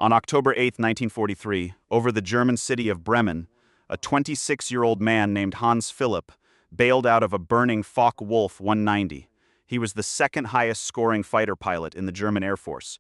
On October 8, 1943, over the German city of Bremen, a 26-year-old man named Hans Philipp bailed out of a burning Focke-Wulf 190. He was the second highest scoring fighter pilot in the German Air Force.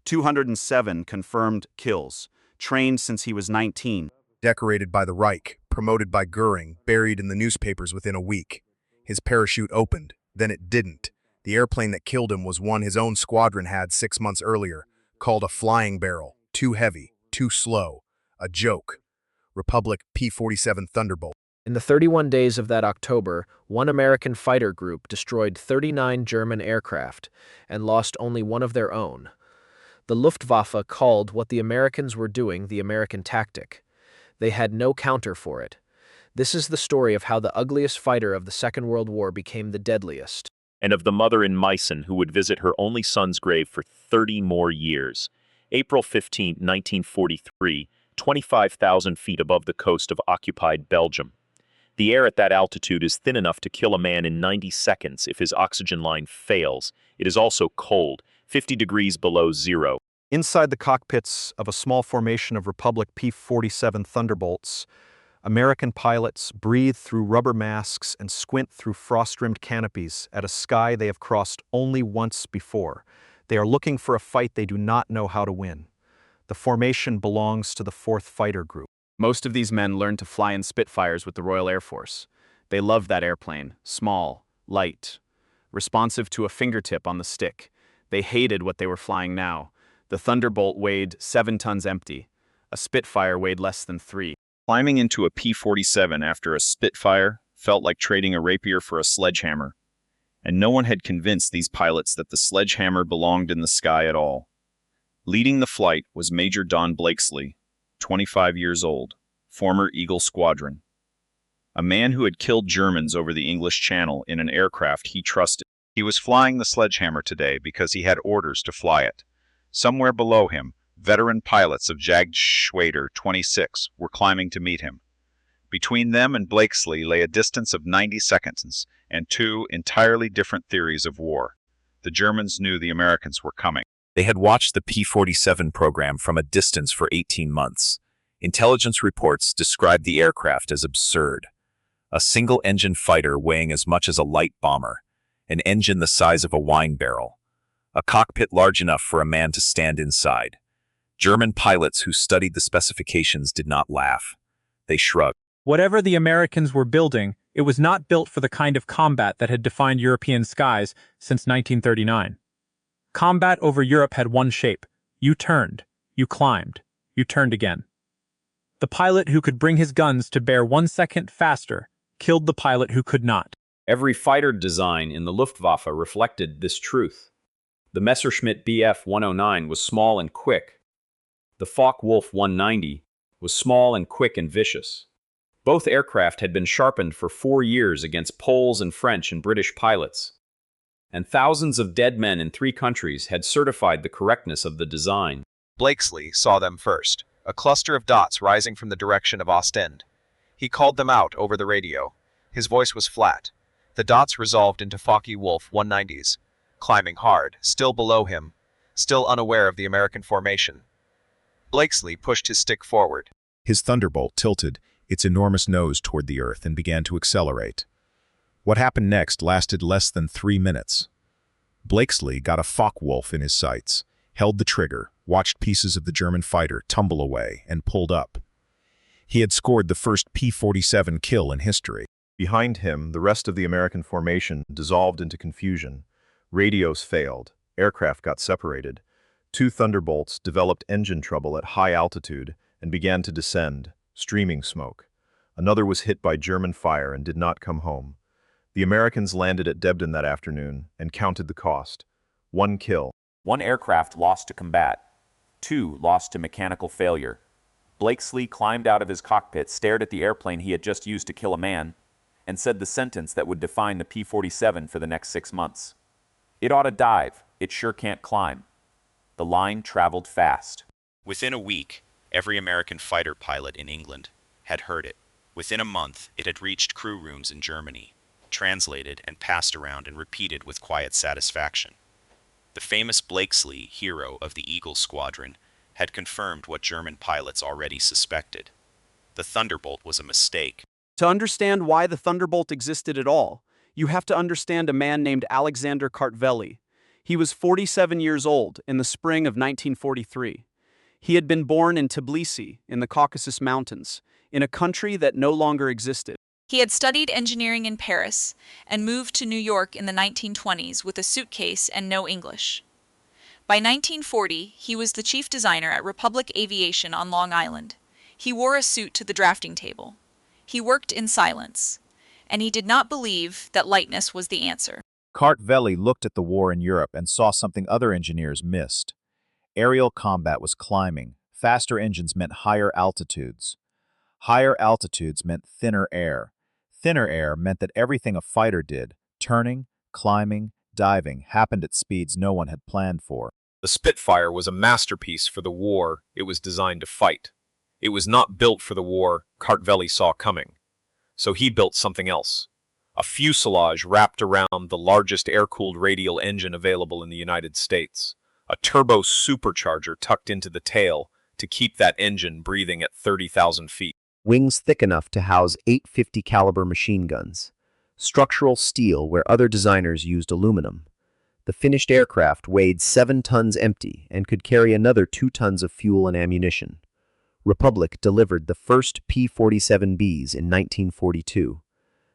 207 confirmed kills, trained since he was 19. Decorated by the Reich, promoted by Goering, buried in the newspapers within a week. His parachute opened, then it didn't. The airplane that killed him was one his own squadron had 6 months earlier, called a flying barrel, too heavy, too slow, a joke. Republic P-47 Thunderbolt. In the 31 days of that October, one American fighter group destroyed 39 German aircraft and lost only one of their own. The Luftwaffe called what the Americans were doing the American tactic. They had no counter for it. This is the story of how the ugliest fighter of the Second World War became the deadliest. And of the mother in Meissen who would visit her only son's grave for 30 more years. April 15, 1943, 25,000 feet above the coast of occupied Belgium. The air at that altitude is thin enough to kill a man in 90 seconds if his oxygen line fails. It is also cold, 50 degrees below zero. Inside the cockpits of a small formation of Republic P-47 Thunderbolts, American pilots breathe through rubber masks and squint through frost-rimmed canopies at a sky they have crossed only once before. They are looking for a fight they do not know how to win. The formation belongs to the 4th Fighter Group. Most of these men learned to fly in Spitfires with the Royal Air Force. They loved that airplane, small, light, responsive to a fingertip on the stick. They hated what they were flying now. The Thunderbolt weighed 7 tons empty. A Spitfire weighed less than 3. Climbing into a P-47 after a Spitfire felt like trading a rapier for a sledgehammer. And no one had convinced these pilots that the sledgehammer belonged in the sky at all. Leading the flight was Major Don Blakesley, 25 years old, former Eagle Squadron. A man who had killed Germans over the English Channel in an aircraft he trusted. He was flying the sledgehammer today because he had orders to fly it. Somewhere below him, veteran pilots of Jagdschwader 26 were climbing to meet him. Between them and Blakesley lay a distance of 90 seconds and 2 entirely different theories of war. The Germans knew the Americans were coming. They had watched the P-47 program from a distance for 18 months. Intelligence reports described the aircraft as absurd. A single-engine fighter weighing as much as a light bomber, an engine the size of a wine barrel, a cockpit large enough for a man to stand inside. German pilots who studied the specifications did not laugh. They shrugged. Whatever the Americans were building, it was not built for the kind of combat that had defined European skies since 1939. Combat over Europe had one shape. You turned, you climbed, you turned again. The pilot who could bring his guns to bear 1 second faster killed the pilot who could not. Every fighter design in the Luftwaffe reflected this truth. The Messerschmitt Bf 109 was small and quick. The Focke-Wulf 190 was small and quick and vicious. Both aircraft had been sharpened for 4 years against Poles and French and British pilots. And thousands of dead men in 3 countries had certified the correctness of the design. Blakesley saw them first, a cluster of dots rising from the direction of Ostend. He called them out over the radio. His voice was flat. The dots resolved into Focke-Wulf 190s, climbing hard, still below him, still unaware of the American formation. Blakesley pushed his stick forward. His Thunderbolt tilted its enormous nose toward the earth and began to accelerate. What happened next lasted less than 3 minutes. Blakesley got a Focke-Wulf in his sights, held the trigger, watched pieces of the German fighter tumble away, and pulled up. He had scored the first P-47 kill in history. Behind him, the rest of the American formation dissolved into confusion. Radios failed. Aircraft got separated. 2 Thunderbolts developed engine trouble at high altitude and began to descend, streaming smoke. Another was hit by German fire and did not come home. The Americans landed at Debden that afternoon and counted the cost. 1 kill. 1 aircraft lost to combat. 2 lost to mechanical failure. Blakesley climbed out of his cockpit, stared at the airplane he had just used to kill a man, and said the sentence that would define the P-47 for the next 6 months. It ought to dive. It sure can't climb. The line traveled fast. Within a week, every American fighter pilot in England had heard it. Within a month, it had reached crew rooms in Germany, translated and passed around and repeated with quiet satisfaction. The famous Blakesley, hero of the Eagle Squadron, had confirmed what German pilots already suspected. The Thunderbolt was a mistake. To understand why the Thunderbolt existed at all, you have to understand a man named Alexander Kartveli. He was 47 years old in the spring of 1943. He had been born in Tbilisi, in the Caucasus Mountains, in a country that no longer existed. He had studied engineering in Paris and moved to New York in the 1920s with a suitcase and no English. By 1940, he was the chief designer at Republic Aviation on Long Island. He wore a suit to the drafting table. He worked in silence, and he did not believe that lightness was the answer. Kartveli looked at the war in Europe and saw something other engineers missed. Aerial combat was climbing. Faster engines meant higher altitudes. Higher altitudes meant thinner air. Thinner air meant that everything a fighter did, turning, climbing, diving, happened at speeds no one had planned for. The Spitfire was a masterpiece for the war it was designed to fight. It was not built for the war Kartveli saw coming. So he built something else. A fuselage wrapped around the largest air-cooled radial engine available in the United States. A turbo supercharger tucked into the tail to keep that engine breathing at 30,000 feet. Wings thick enough to house 850 caliber machine guns. Structural steel where other designers used aluminum. The finished aircraft weighed 7 tons empty and could carry another 2 tons of fuel and ammunition. Republic delivered the first P-47Bs in 1942.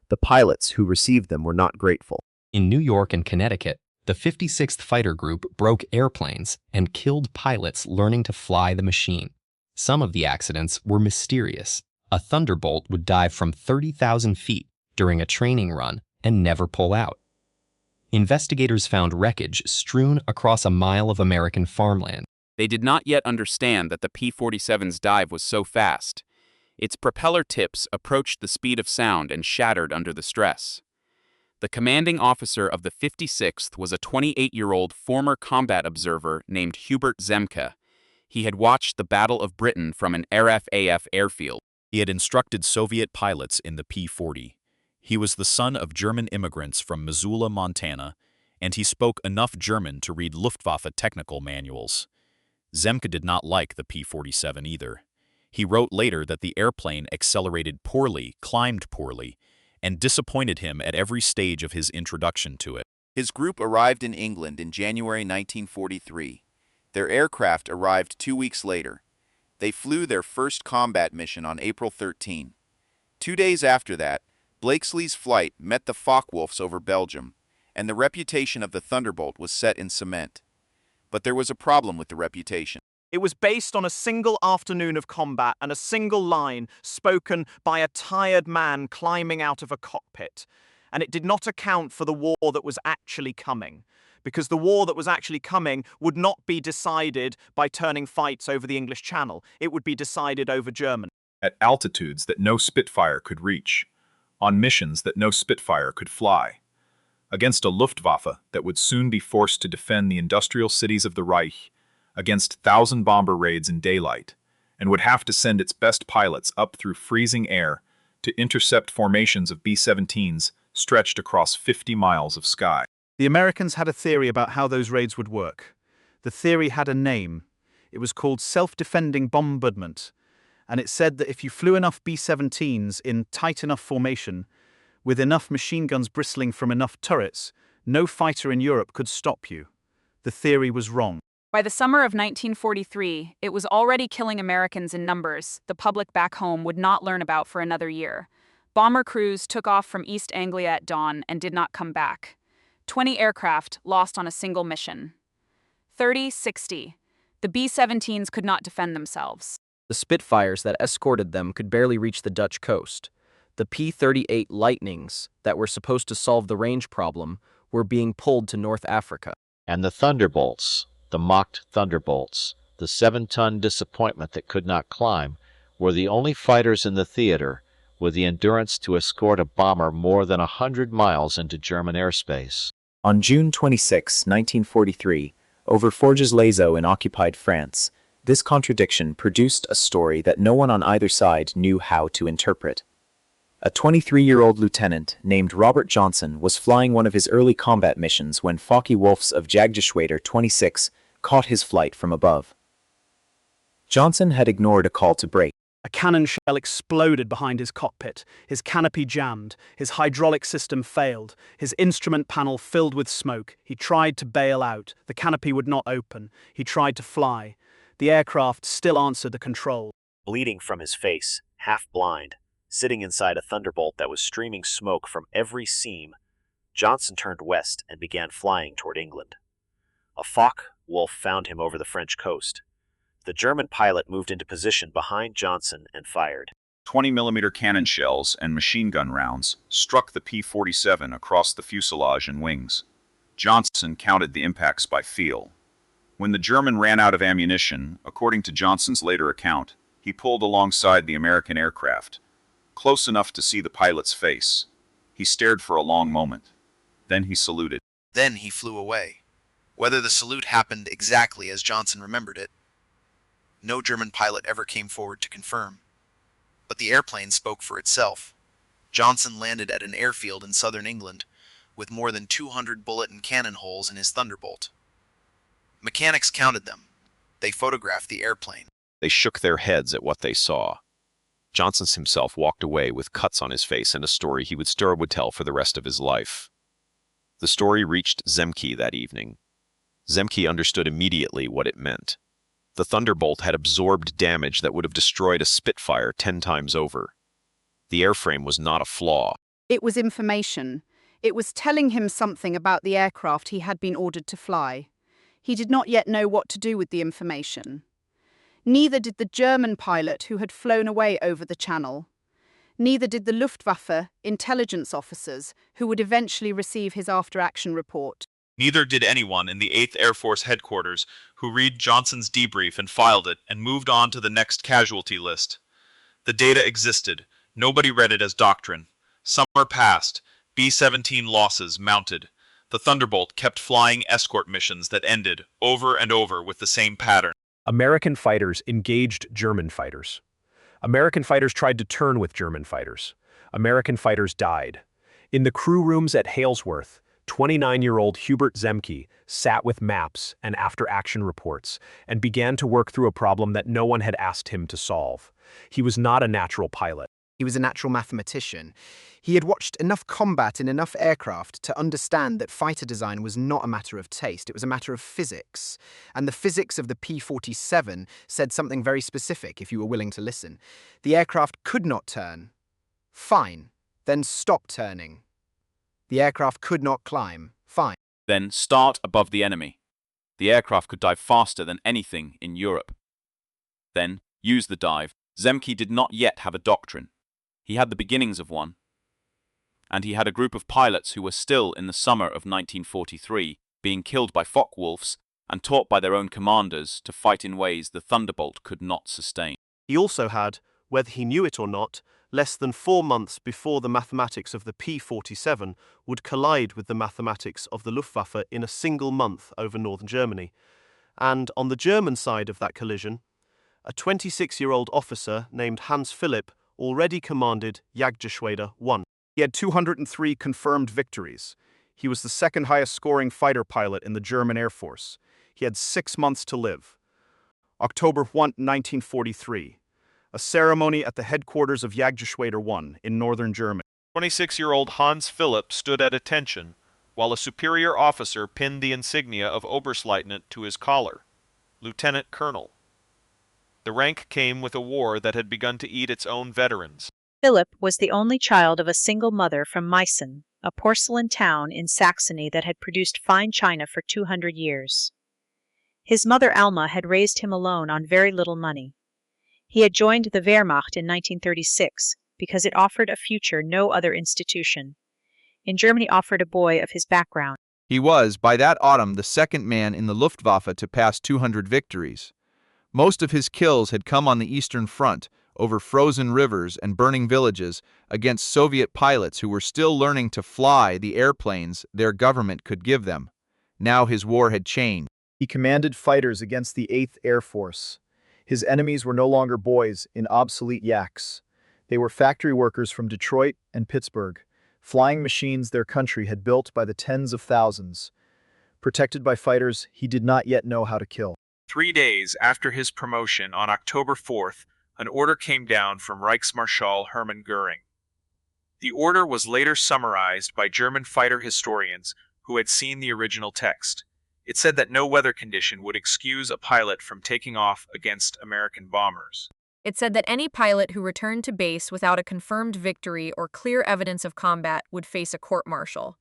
The pilots who received them were not grateful. In New York and Connecticut, the 56th Fighter Group broke airplanes and killed pilots learning to fly the machine. Some of the accidents were mysterious. A Thunderbolt would dive from 30,000 feet during a training run and never pull out. Investigators found wreckage strewn across a mile of American farmland. They did not yet understand that the P-47's dive was so fast. Its propeller tips approached the speed of sound and shattered under the stress. The commanding officer of the 56th was a 28-year-old former combat observer named Hubert Zemke. He had watched the Battle of Britain from an RFAF airfield. He had instructed Soviet pilots in the P-40. He was the son of German immigrants from Missoula, Montana, and he spoke enough German to read Luftwaffe technical manuals. Zemke did not like the P-47 either. He wrote later that the airplane accelerated poorly, climbed poorly, and disappointed him at every stage of his introduction to it. His group arrived in England in January 1943. Their aircraft arrived 2 weeks later. They flew their first combat mission on April 13. 2 days after that, Blakesley's flight met the Focke-Wulfs over Belgium, and the reputation of the Thunderbolt was set in cement. But there was a problem with the reputation. It was based on a single afternoon of combat and a single line spoken by a tired man climbing out of a cockpit. And it did not account for the war that was actually coming, because the war that was actually coming would not be decided by turning fights over the English Channel. It would be decided over Germany. At altitudes that no Spitfire could reach, on missions that no Spitfire could fly, against a Luftwaffe that would soon be forced to defend the industrial cities of the Reich, against 1,000 bomber raids in daylight, and would have to send its best pilots up through freezing air to intercept formations of B-17s stretched across 50 miles of sky. The Americans had a theory about how those raids would work. The theory had a name. It was called self-defending bombardment, and it said that if you flew enough B-17s in tight enough formation, with enough machine guns bristling from enough turrets, no fighter in Europe could stop you. The theory was wrong. By the summer of 1943, it was already killing Americans in numbers the public back home would not learn about for another year. Bomber crews took off from East Anglia at dawn and did not come back. 20 aircraft lost on a single mission. 60. The B-17s could not defend themselves. The Spitfires that escorted them could barely reach the Dutch coast. The P-38 Lightnings that were supposed to solve the range problem were being pulled to North Africa. And the Thunderbolts, the mocked Thunderbolts, the 7-ton disappointment that could not climb, were the only fighters in the theater with the endurance to escort a bomber more than 100 miles into German airspace. On June 26, 1943, over Forges-les-Eaux in occupied France, this contradiction produced a story that no one on either side knew how to interpret. A 23-year-old lieutenant named Robert Johnson was flying one of his early combat missions when Focke-Wulfs of Jagdgeschwader 26 caught his flight from above. Johnson had ignored a call to brake. A cannon shell exploded behind his cockpit, his canopy jammed, his hydraulic system failed, his instrument panel filled with smoke. He tried to bail out. The canopy would not open. He tried to fly. The aircraft still answered the control. Bleeding from his face, half blind, sitting inside a thunderbolt that was streaming smoke from every seam, Johnson turned west and began flying toward England. A Focke-Wulf found him over the French coast. The German pilot moved into position behind Johnson and fired. 20mm cannon shells and machine gun rounds struck the P-47 across the fuselage and wings. Johnson counted the impacts by feel. When the German ran out of ammunition, according to Johnson's later account, he pulled alongside the American aircraft, close enough to see the pilot's face. He stared for a long moment. Then he saluted. Then he flew away. Whether the salute happened exactly as Johnson remembered it, no German pilot ever came forward to confirm. But the airplane spoke for itself. Johnson landed at an airfield in southern England with more than 200 bullet and cannon holes in his Thunderbolt. Mechanics counted them. They photographed the airplane. They shook their heads at what they saw. Johnson himself walked away with cuts on his face and a story he would tell for the rest of his life. The story reached Zemke that evening. Zemke understood immediately what it meant. The Thunderbolt had absorbed damage that would have destroyed a Spitfire 10 times over. The airframe was not a flaw. It was information. It was telling him something about the aircraft he had been ordered to fly. He did not yet know what to do with the information. Neither did the German pilot who had flown away over the channel. Neither did the Luftwaffe intelligence officers who would eventually receive his after-action report. Neither did anyone in the 8th Air Force headquarters who read Johnson's debrief and filed it and moved on to the next casualty list. The data existed. Nobody read it as doctrine. Summer passed. B-17 losses mounted. The Thunderbolt kept flying escort missions that ended over and over with the same pattern. American fighters engaged German fighters. American fighters tried to turn with German fighters. American fighters died. In the crew rooms at Halesworth, 29-year-old Hubert Zemke sat with maps and after-action reports and began to work through a problem that no one had asked him to solve. He was not a natural pilot. He was a natural mathematician. He had watched enough combat in enough aircraft to understand that fighter design was not a matter of taste, it was a matter of physics. And the physics of the P-47 said something very specific, if you were willing to listen. The aircraft could not turn. Fine. Then stop turning. The aircraft could not climb. Fine. Then start above the enemy. The aircraft could dive faster than anything in Europe. Then use the dive. Zemke did not yet have a doctrine. He had the beginnings of one. And he had a group of pilots who were still in the summer of 1943 being killed by Focke-Wulfs and taught by their own commanders to fight in ways the Thunderbolt could not sustain. He also had, whether he knew it or not, less than 4 months before the mathematics of the P-47 would collide with the mathematics of the Luftwaffe in a single month over northern Germany. And on the German side of that collision, a 26-year-old officer named Hans Philipp already commanded Jagdgeschwader 1. He had 203 confirmed victories. He was the second highest scoring fighter pilot in the German Air Force. He had 6 months to live. October 1, 1943. A ceremony at the headquarters of Jagdgeschwader 1 in northern Germany. 26-year-old Hans Philipp stood at attention, while a superior officer pinned the insignia of Oberstleutnant to his collar, Lieutenant Colonel. The rank came with a war that had begun to eat its own veterans. Philipp was the only child of a single mother from Meissen, a porcelain town in Saxony that had produced fine china for 200 years. His mother Alma had raised him alone on very little money. He had joined the Wehrmacht in 1936 because it offered a future no other institution. In Germany offered a boy of his background. He was, by that autumn, the second man in the Luftwaffe to pass 200 victories. Most of his kills had come on the Eastern Front, over frozen rivers and burning villages, against Soviet pilots who were still learning to fly the airplanes their government could give them. Now his war had changed. He commanded fighters against the 8th Air Force. His enemies were no longer boys in obsolete yaks. They were factory workers from Detroit and Pittsburgh, flying machines their country had built by the tens of thousands. Protected by fighters he did not yet know how to kill. 3 days after his promotion on October 4th, an order came down from Reichsmarschall Hermann Göring. The order was later summarized by German fighter historians who had seen the original text. It said that no weather condition would excuse a pilot from taking off against American bombers. It said that any pilot who returned to base without a confirmed victory or clear evidence of combat would face a court-martial.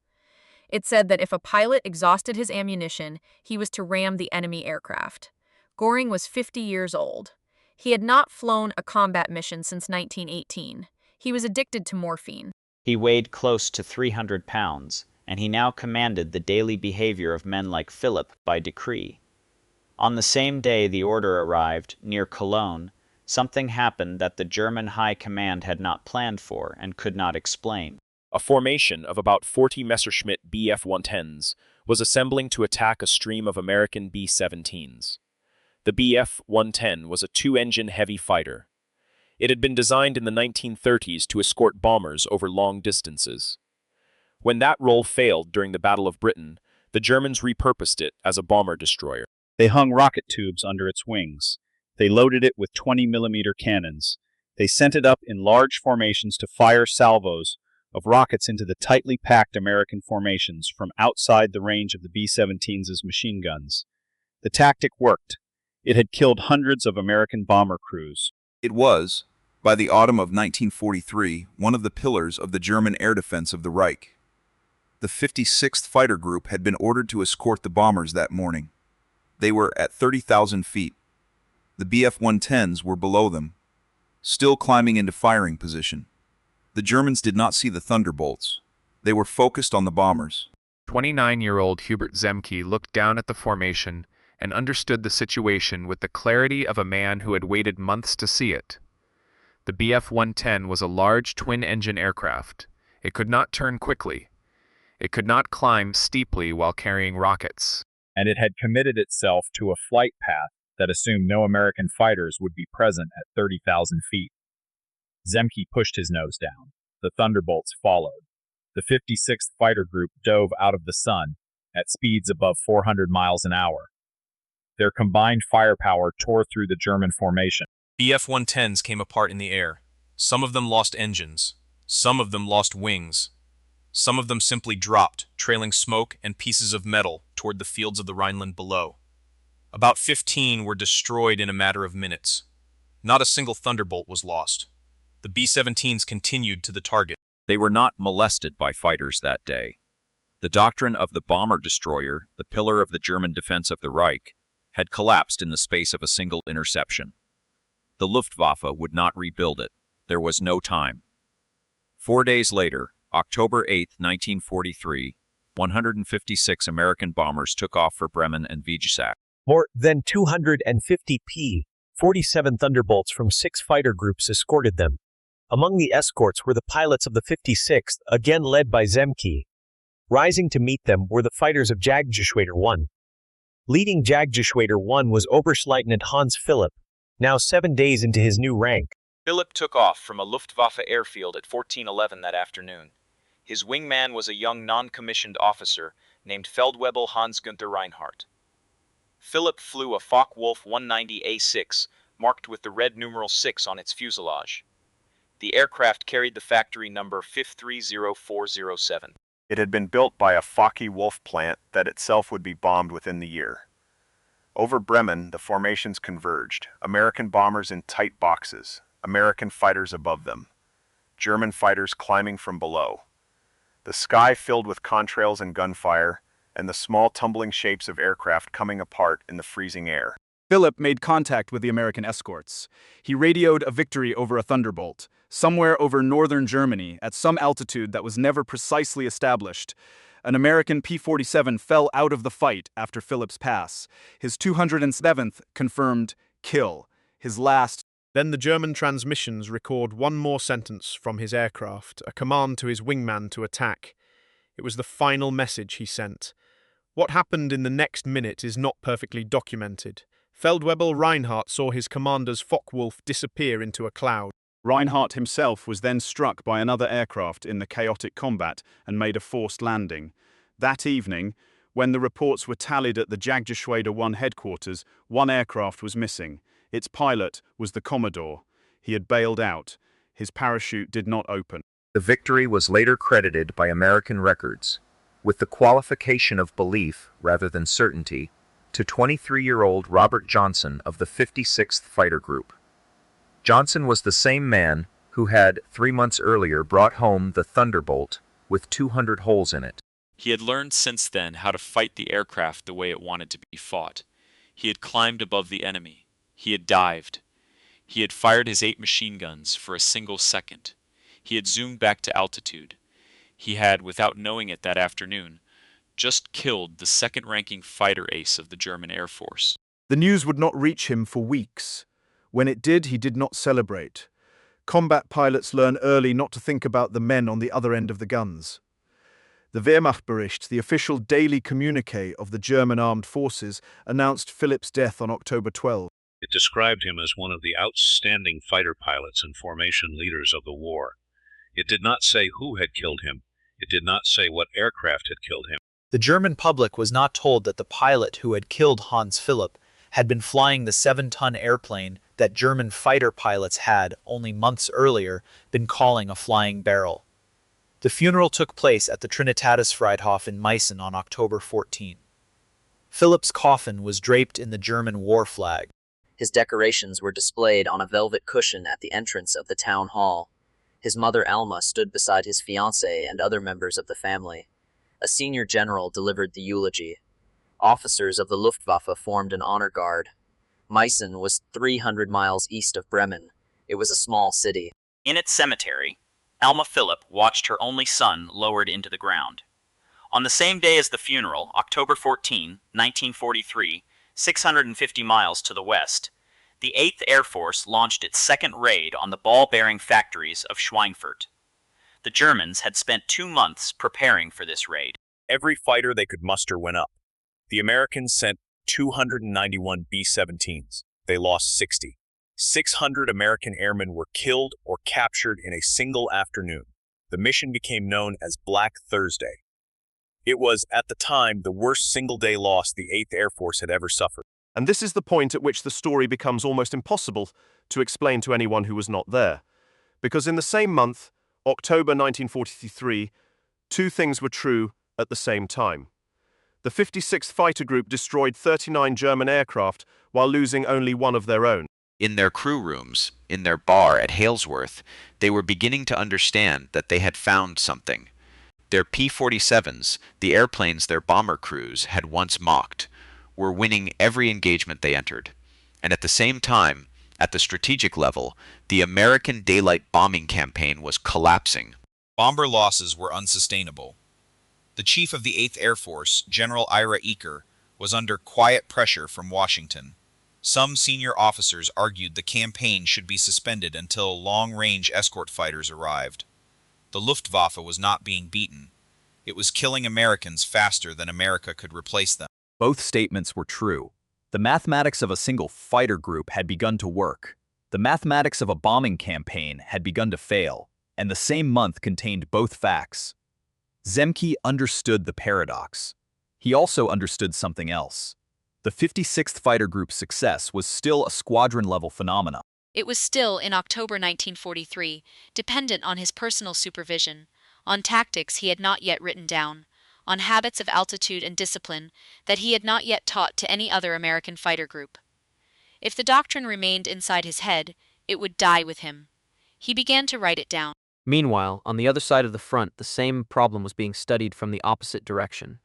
It said that if a pilot exhausted his ammunition, he was to ram the enemy aircraft. Göring was 50 years old. He had not flown a combat mission since 1918. He was addicted to morphine. He weighed close to 300 pounds, and he now commanded the daily behavior of men like Philip by decree. On the same day the order arrived, near Cologne, something happened that the German High Command had not planned for and could not explain. A formation of about 40 Messerschmitt Bf-110s was assembling to attack a stream of American B-17s. The Bf-110 was a two-engine heavy fighter. It had been designed in the 1930s to escort bombers over long distances. When that role failed during the Battle of Britain, the Germans repurposed it as a bomber destroyer. They hung rocket tubes under its wings. They loaded it with 20mm cannons. They sent it up in large formations to fire salvos of rockets into the tightly packed American formations from outside the range of the B-17's machine guns. The tactic worked. It had killed hundreds of American bomber crews. It was, by the autumn of 1943, one of the pillars of the German air defense of the Reich. The 56th Fighter Group had been ordered to escort the bombers that morning. They were at 30,000 feet. The Bf-110s were below them, still climbing into firing position. The Germans did not see the thunderbolts. They were focused on the bombers. 29-year-old Hubert Zemke looked down at the formation and understood the situation with the clarity of a man who had waited months to see it. The Bf-110 was a large twin-engine aircraft. It could not turn quickly. It could not climb steeply while carrying rockets. And it had committed itself to a flight path that assumed no American fighters would be present at 30,000 feet. Zemke pushed his nose down. The thunderbolts followed. The 56th Fighter Group dove out of the sun at speeds above 400 miles an hour. Their combined firepower tore through the German formation. Bf-110s came apart in the air. Some of them lost engines. Some of them lost wings. Some of them simply dropped, trailing smoke and pieces of metal toward the fields of the Rhineland below. About 15 were destroyed in a matter of minutes. Not a single thunderbolt was lost. The B-17s continued to the target. They were not molested by fighters that day. The doctrine of the bomber destroyer, the pillar of the German defense of the Reich, had collapsed in the space of a single interception. The Luftwaffe would not rebuild it. There was no time. 4 days later, October 8, 1943, 156 American bombers took off for Bremen and Vigesack. More than 250 P-47 Thunderbolts from 6 fighter groups escorted them. Among the escorts were the pilots of the 56th, again led by Zemke. Rising to meet them were the fighters of Jagdgeschwader 1. Leading Jagdgeschwader 1 was Oberstleutnant Hans Philipp, now 7 days into his new rank. Philipp took off from a Luftwaffe airfield at 1411 that afternoon. His wingman was a young non-commissioned officer named Feldwebel Hans-Günther Reinhardt. Philipp flew a Focke-Wulf 190A6, marked with the red numeral 6 on its fuselage. The aircraft carried the factory number 530407. It had been built by a Focke-Wulf plant that itself would be bombed within the year. Over Bremen, the formations converged, American bombers in tight boxes, American fighters above them, German fighters climbing from below. The sky filled with contrails and gunfire, and the small tumbling shapes of aircraft coming apart in the freezing air. Philip made contact with the American escorts. He radioed a victory over a thunderbolt, somewhere over northern Germany, at some altitude that was never precisely established. An American P-47 fell out of the fight after Philip's pass. His 207th confirmed kill, his last. Then the German transmissions record one more sentence from his aircraft, a command to his wingman to attack. It was the final message he sent. What happened in the next minute is not perfectly documented. Feldwebel Reinhardt saw his commander's Focke-Wulf disappear into a cloud. Reinhardt himself was then struck by another aircraft in the chaotic combat and made a forced landing. That evening, When the reports were tallied at the WW1 headquarters, one aircraft was missing. Its pilot was the Commodore. He had bailed out. His parachute did not open. The victory was later credited by American records, with the qualification of belief rather than certainty, to 23-year-old Robert Johnson of the 56th Fighter Group. Johnson was the same man who had, 3 months earlier, brought home the Thunderbolt with 200 holes in it. He had learned since then how to fight the aircraft the way it wanted to be fought. He had climbed above the enemy. He had dived. He had fired his 8 machine guns for a single second. He had zoomed back to altitude. He had, without knowing it that afternoon, just killed the second-ranking fighter ace of the German Air Force. The news would not reach him for weeks. When it did, he did not celebrate. Combat pilots learn early not to think about the men on the other end of the guns. The Wehrmachtbericht, the official daily communique of the German armed forces, announced Philipp's death on October 12. It described him as one of the outstanding fighter pilots and formation leaders of the war. It did not say who had killed him. It did not say what aircraft had killed him. The German public was not told that the pilot who had killed Hans Philipp had been flying the 7-ton airplane that German fighter pilots had, only months earlier, been calling a flying barrel. The funeral took place at the Trinitatisfriedhof in Meissen on October 14. Philipp's coffin was draped in the German war flag. His decorations were displayed on a velvet cushion at the entrance of the town hall. His mother Alma stood beside his fiancée and other members of the family. A senior general delivered the eulogy. Officers of the Luftwaffe formed an honor guard. Meissen was 300 miles east of Bremen. It was a small city. In its cemetery, Alma Philipp watched her only son lowered into the ground. On the same day as the funeral, October 14, 1943, 650 miles to the west, the 8th Air Force launched its second raid on the ball-bearing factories of Schweinfurt. The Germans had spent 2 months preparing for this raid. Every fighter they could muster went up. The Americans sent 291 B-17s. They lost 60. 600 American airmen were killed or captured in a single afternoon. The mission became known as Black Thursday. It was, at the time, the worst single-day loss the 8th Air Force had ever suffered. And this is the point at which the story becomes almost impossible to explain to anyone who was not there. Because in the same month, October 1943, 2 things were true at the same time. The 56th Fighter Group destroyed 39 German aircraft while losing only 1 of their own. In their crew rooms, in their bar at Halesworth, they were beginning to understand that they had found something. Their P-47s, the airplanes their bomber crews had once mocked, were winning every engagement they entered. And at the same time, at the strategic level, the American daylight bombing campaign was collapsing. Bomber losses were unsustainable. The chief of the 8th Air Force, General Ira Eaker, was under quiet pressure from Washington. Some senior officers argued the campaign should be suspended until long-range escort fighters arrived. The Luftwaffe was not being beaten. It was killing Americans faster than America could replace them. Both statements were true. The mathematics of a single fighter group had begun to work. The mathematics of a bombing campaign had begun to fail, and the same month contained both facts. Zemke understood the paradox. He also understood something else. The 56th Fighter Group's success was still a squadron-level phenomenon. It was still, in October 1943, dependent on his personal supervision, on tactics he had not yet written down, on habits of altitude and discipline that he had not yet taught to any other American fighter group. If the doctrine remained inside his head, it would die with him. He began to write it down. Meanwhile, on the other side of the front, the same problem was being studied from the opposite direction.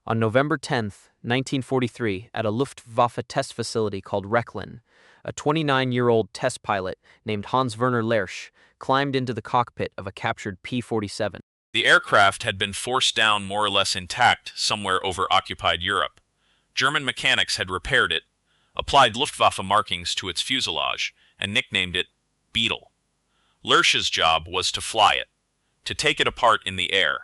On November 10, 1943, at a Luftwaffe test facility called Rechlin, a 29-year-old test pilot named Hans-Werner Lersch climbed into the cockpit of a captured P-47. The aircraft had been forced down more or less intact somewhere over occupied Europe. German mechanics had repaired it, applied Luftwaffe markings to its fuselage, and nicknamed it Beetle. Lersch's job was to fly it, to take it apart in the air,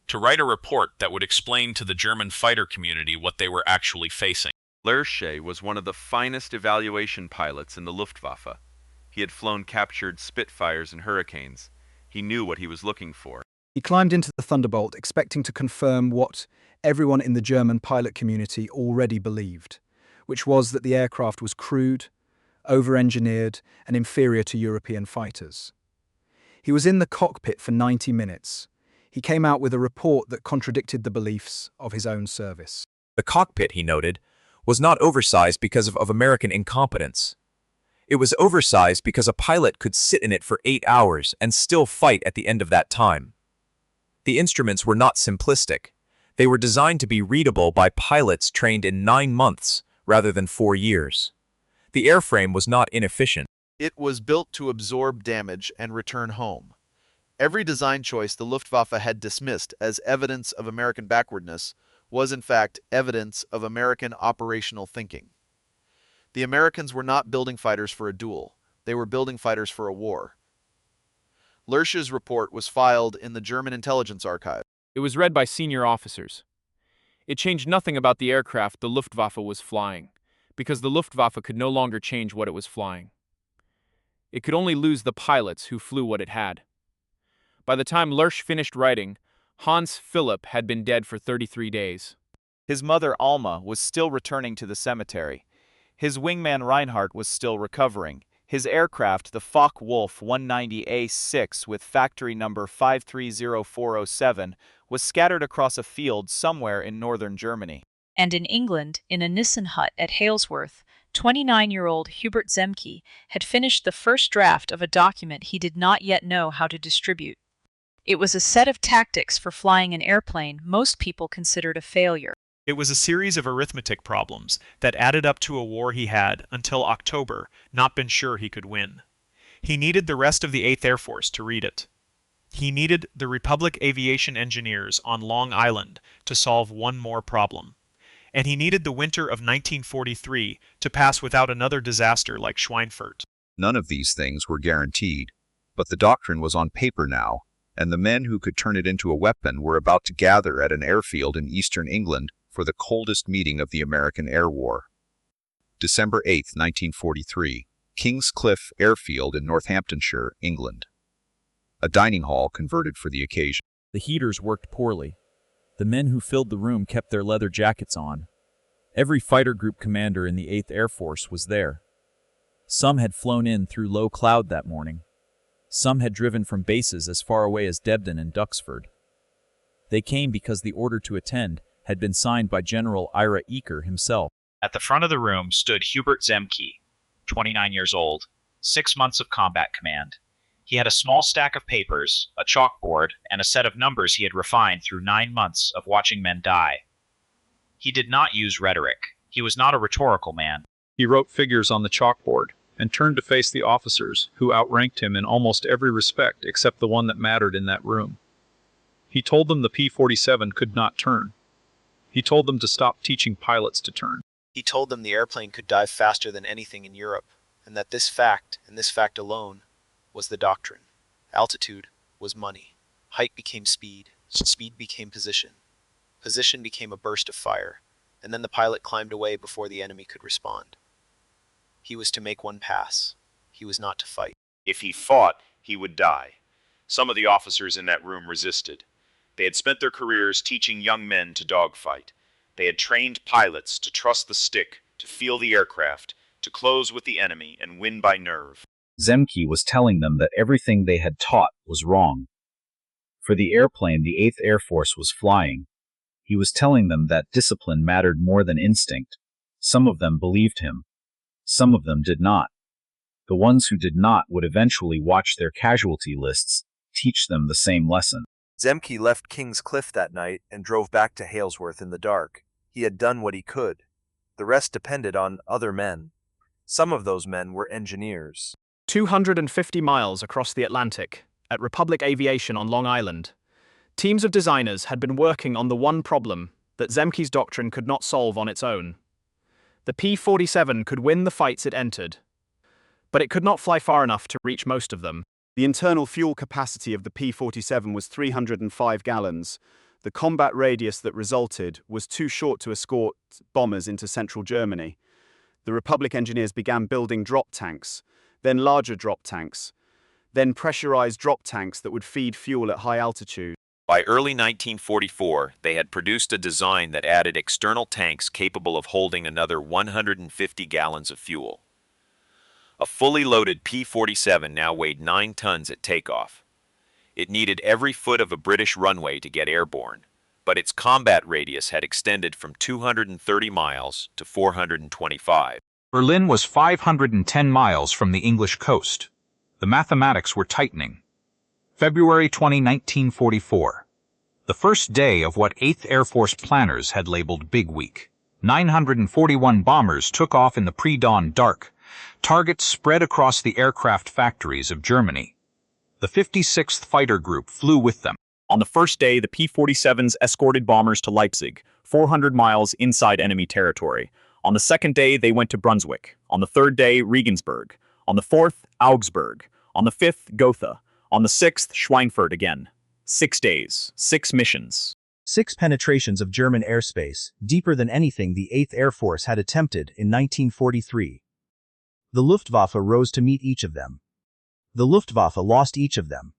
to write a report that would explain to the German fighter community what they were actually facing. Lersch was one of the finest evaluation pilots in the Luftwaffe. He had flown captured Spitfires and Hurricanes. He knew what he was looking for. He climbed into the Thunderbolt, expecting to confirm what everyone in the German pilot community already believed, which was that the aircraft was crude, over-engineered, and inferior to European fighters. He was in the cockpit for 90 minutes. He came out with a report that contradicted the beliefs of his own service. The cockpit, he noted, was not oversized because of American incompetence. It was oversized because a pilot could sit in it for 8 hours and still fight at the end of that time. The instruments were not simplistic. They were designed to be readable by pilots trained in 9 months rather than 4 years. The airframe was not inefficient. It was built to absorb damage and return home. Every design choice the Luftwaffe had dismissed as evidence of American backwardness was in fact evidence of American operational thinking. The Americans were not building fighters for a duel. They were building fighters for a war. Lersch's report was filed in the German intelligence archive. It was read by senior officers. It changed nothing about the aircraft the Luftwaffe was flying, because the Luftwaffe could no longer change what it was flying. It could only lose the pilots who flew what it had. By the time Lersch finished writing, Hans Philipp had been dead for 33 days. His mother Alma was still returning to the cemetery. His wingman Reinhardt was still recovering. His aircraft, the Focke-Wulf 190A6 with factory number 530407, was scattered across a field somewhere in northern Germany. And in England, in a Nissen hut at Halesworth, 29-year-old Hubert Zemke had finished the first draft of a document he did not yet know how to distribute. It was a set of tactics for flying an airplane most people considered a failure. It was a series of arithmetic problems that added up to a war he had, until October, not been sure he could win. He needed the rest of the 8th Air Force to read it. He needed the Republic aviation engineers on Long Island to solve one more problem. And he needed the winter of 1943 to pass without another disaster like Schweinfurt. None of these things were guaranteed, but the doctrine was on paper now, and the men who could turn it into a weapon were about to gather at an airfield in eastern England for the coldest meeting of the American Air War. December 8, 1943, Kingscliff Airfield in Northamptonshire, England. A dining hall converted for the occasion. The heaters worked poorly. The men who filled the room kept their leather jackets on. Every fighter group commander in the 8th Air Force was there. Some had flown in through low cloud that morning. Some had driven from bases as far away as Debden and Duxford. They came because the order to attend had been signed by General Ira Eaker himself. At the front of the room stood Hubert Zemke, 29 years old, 6 months of combat command. He had a small stack of papers, a chalkboard, and a set of numbers he had refined through 9 months of watching men die. He did not use rhetoric. He was not a rhetorical man. He wrote figures on the chalkboard and turned to face the officers, who outranked him in almost every respect except the one that mattered in that room. He told them the P-47 could not turn. He told them to stop teaching pilots to turn. He told them the airplane could dive faster than anything in Europe, and that this fact, and this fact alone, was the doctrine. Altitude was money. Height became speed. Speed became position. Position became a burst of fire, and then the pilot climbed away before the enemy could respond. He was to make one pass. He was not to fight. If he fought, he would die. Some of the officers in that room resisted. They had spent their careers teaching young men to dogfight. They had trained pilots to trust the stick, to feel the aircraft, to close with the enemy and win by nerve. Zemke was telling them that everything they had taught was wrong. For the airplane the 8th Air Force was flying, he was telling them that discipline mattered more than instinct. Some of them believed him. Some of them did not. The ones who did not would eventually watch their casualty lists teach them the same lesson. Zemke left Kingscliff that night and drove back to Halesworth in the dark. He had done what he could. The rest depended on other men. Some of those men were engineers. 250 miles across the Atlantic, at Republic Aviation on Long Island, teams of designers had been working on the one problem that Zemke's doctrine could not solve on its own. The P-47 could win the fights it entered, but it could not fly far enough to reach most of them. The internal fuel capacity of the P-47 was 305 gallons. The combat radius that resulted was too short to escort bombers into central Germany. The Republic engineers began building drop tanks, then larger drop tanks, then pressurized drop tanks that would feed fuel at high altitude. By early 1944, they had produced a design that added external tanks capable of holding another 150 gallons of fuel. A fully loaded P-47 now weighed 9 tons at takeoff. It needed every foot of a British runway to get airborne, but its combat radius had extended from 230 miles to 425. Berlin was 510 miles from the English coast. The mathematics were tightening. February 20, 1944. The first day of what 8th Air Force planners had labeled Big Week. 941 bombers took off in the pre-dawn dark. Targets spread across the aircraft factories of Germany. The 56th Fighter Group flew with them. On the first day, the P-47s escorted bombers to Leipzig, 400 miles inside enemy territory. On the second day, they went to Brunswick. On the third day, Regensburg. On the fourth, Augsburg. On the fifth, Gotha. On the sixth, Schweinfurt again. 6 days, 6 missions. 6 penetrations of German airspace, deeper than anything the 8th Air Force had attempted in 1943. The Luftwaffe rose to meet each of them. The Luftwaffe lost each of them.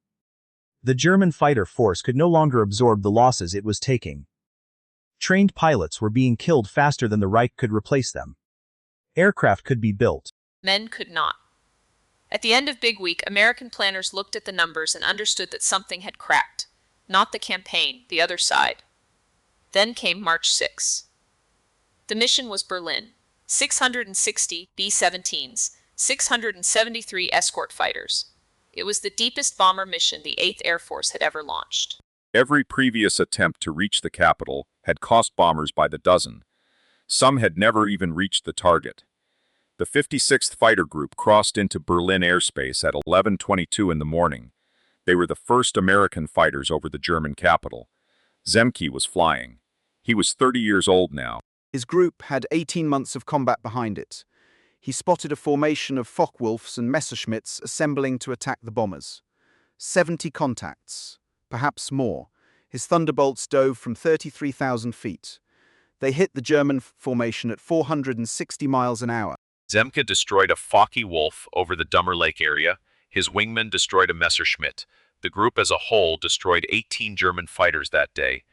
The German fighter force could no longer absorb the losses it was taking. Trained pilots were being killed faster than the Reich could replace them. Aircraft could be built. Men could not. At the end of Big Week, American planners looked at the numbers and understood that something had cracked. Not the campaign, the other side. Then came March 6. The mission was Berlin. 660 B-17s, 673 escort fighters. It was the deepest bomber mission the 8th Air Force had ever launched. Every previous attempt to reach the capital had cost bombers by the dozen. Some had never even reached the target. The 56th Fighter Group crossed into Berlin airspace at 11:22 in the morning. They were the first American fighters over the German capital. Zemke was flying. He was 30 years old now. His group had 18 months of combat behind it. He spotted a formation of Focke-Wulfs and Messerschmitts assembling to attack the bombers. 70 contacts, perhaps more. His thunderbolts dove from 33,000 feet. They hit the German formation at 460 miles an hour. Zemke destroyed a Focke-Wulf over the Dummer Lake area. His wingman destroyed a Messerschmitt. The group as a whole destroyed 18 German fighters that day.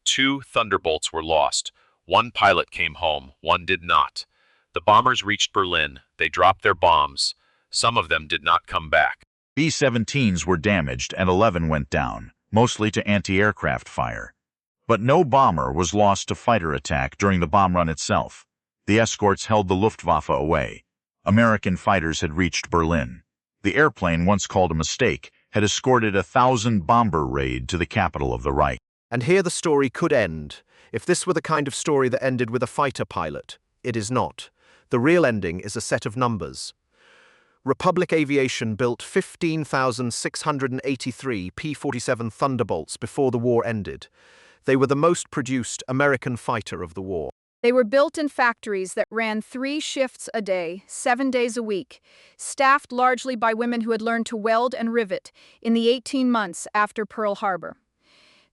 2 thunderbolts were lost. 1 pilot came home, 1 did not. The bombers reached Berlin. They dropped their bombs. Some of them did not come back. B-17s were damaged and 11 went down, mostly to anti-aircraft fire. But no bomber was lost to fighter attack during the bomb run itself. The escorts held the Luftwaffe away. American fighters had reached Berlin. The airplane, once called a mistake, had escorted a 1,000-bomber raid to the capital of the Reich. And here the story could end. If this were the kind of story that ended with a fighter pilot, it is not. The real ending is a set of numbers. Republic Aviation built 15,683 P-47 Thunderbolts before the war ended. They were the most produced American fighter of the war. They were built in factories that ran 3 shifts a day, 7 days a week, staffed largely by women who had learned to weld and rivet in the 18 months after Pearl Harbor.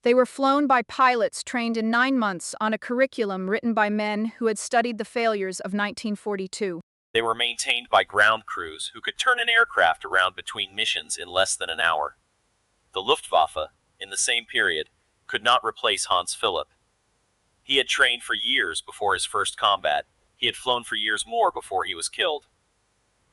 They were flown by pilots trained in 9 months on a curriculum written by men who had studied the failures of 1942. They were maintained by ground crews who could turn an aircraft around between missions in less than an hour. The Luftwaffe, in the same period, could not replace Hans Philipp. He had trained for years before his first combat. He had flown for years more before he was killed.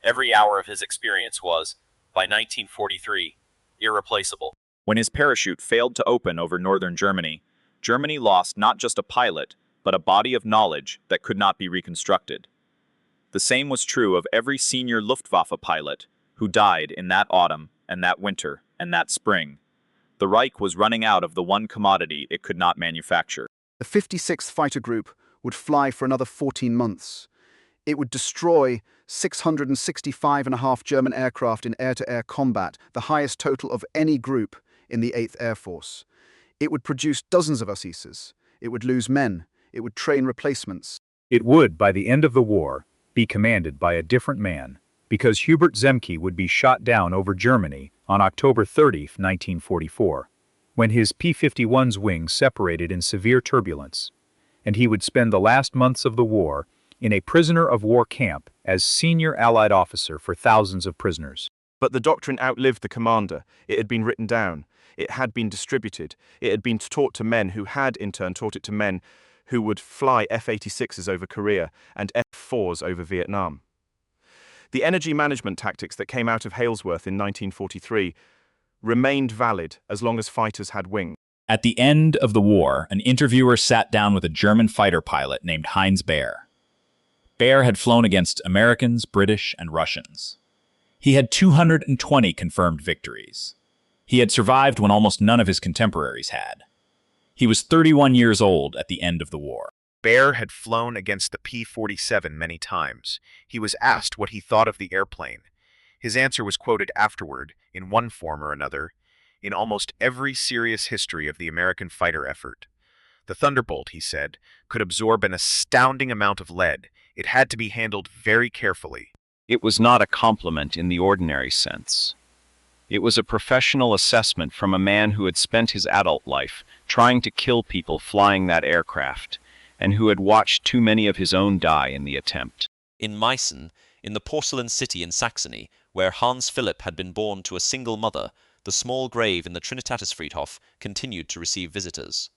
Every hour of his experience was, by 1943, irreplaceable. When his parachute failed to open over northern Germany, Germany lost not just a pilot, but a body of knowledge that could not be reconstructed. The same was true of every senior Luftwaffe pilot who died in that autumn and that winter and that spring. The Reich was running out of the one commodity it could not manufacture. The 56th Fighter Group would fly for another 14 months. It would destroy 665.5 German aircraft in air-to-air combat, the highest total of any group in the 8th Air Force. It would produce dozens of Assises. It would lose men. It would train replacements. It would, by the end of the war, be commanded by a different man, because Hubert Zemke would be shot down over Germany on October 30, 1944, when his P-51's wings separated in severe turbulence, and he would spend the last months of the war in a prisoner of war camp as senior Allied officer for thousands of prisoners. But the doctrine outlived the commander. It had been written down. It had been distributed. It had been taught to men who had, in turn, taught it to men who would fly F-86s over Korea and F-4s over Vietnam. The energy management tactics that came out of Halesworth in 1943 remained valid as long as fighters had wings. At the end of the war, an interviewer sat down with a German fighter pilot named Heinz Baer. Baer had flown against Americans, British, and Russians. He had 220 confirmed victories. He had survived when almost none of his contemporaries had. He was 31 years old at the end of the war. Baer had flown against the P-47 many times. He was asked what he thought of the airplane. His answer was quoted afterward, in one form or another, in almost every serious history of the American fighter effort. The Thunderbolt, he said, could absorb an astounding amount of lead. It had to be handled very carefully. It was not a compliment in the ordinary sense. It was a professional assessment from a man who had spent his adult life trying to kill people flying that aircraft, and who had watched too many of his own die in the attempt. In Meissen, in the porcelain city in Saxony, where Hans Philipp had been born to a single mother, the small grave in the Trinitatisfriedhof continued to receive visitors.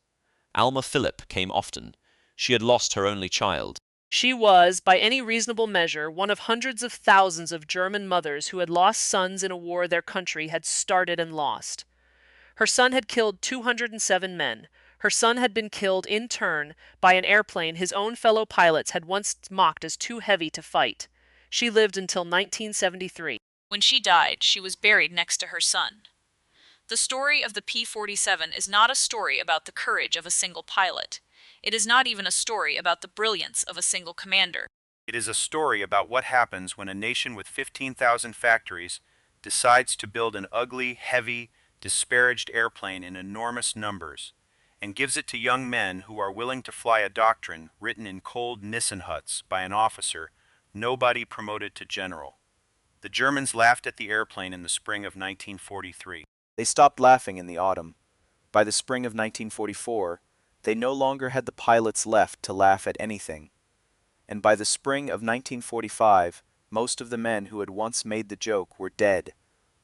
Alma Philipp came often. She had lost her only child. She was, by any reasonable measure, one of hundreds of thousands of German mothers who had lost sons in a war their country had started and lost. Her son had killed 207 men. Her son had been killed in turn by an airplane his own fellow pilots had once mocked as too heavy to fight. She lived until 1973. When she died, she was buried next to her son. The story of the P-47 is not a story about the courage of a single pilot. It is not even a story about the brilliance of a single commander. It is a story about what happens when a nation with 15,000 factories decides to build an ugly, heavy, disparaged airplane in enormous numbers, and gives it to young men who are willing to fly a doctrine written in cold Nissen huts by an officer nobody promoted to general. The Germans laughed at the airplane in the spring of 1943. They stopped laughing in the autumn. By the spring of 1944, they no longer had the pilots left to laugh at anything. And by the spring of 1945, most of the men who had once made the joke were dead,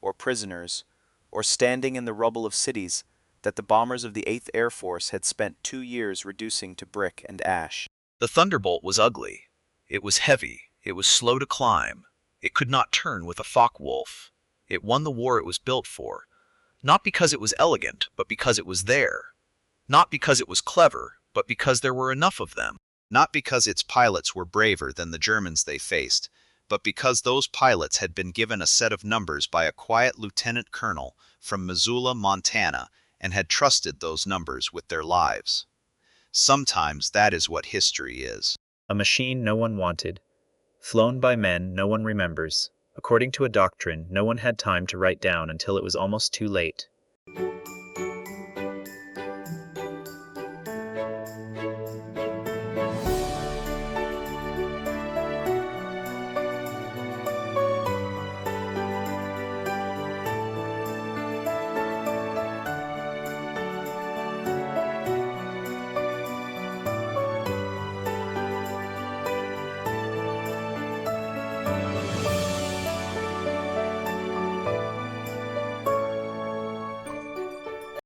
or prisoners, or standing in the rubble of cities that the bombers of the 8th Air Force had spent 2 years reducing to brick and ash. The Thunderbolt was ugly. It was heavy. It was slow to climb. It could not turn with a Focke-Wulf. It won the war it was built for. Not because it was elegant, but because it was there. Not because it was clever, but because there were enough of them. Not because its pilots were braver than the Germans they faced, but because those pilots had been given a set of numbers by a quiet lieutenant colonel from Missoula, Montana, and had trusted those numbers with their lives. Sometimes that is what history is. A machine no one wanted, flown by men no one remembers, according to a doctrine no one had time to write down until it was almost too late.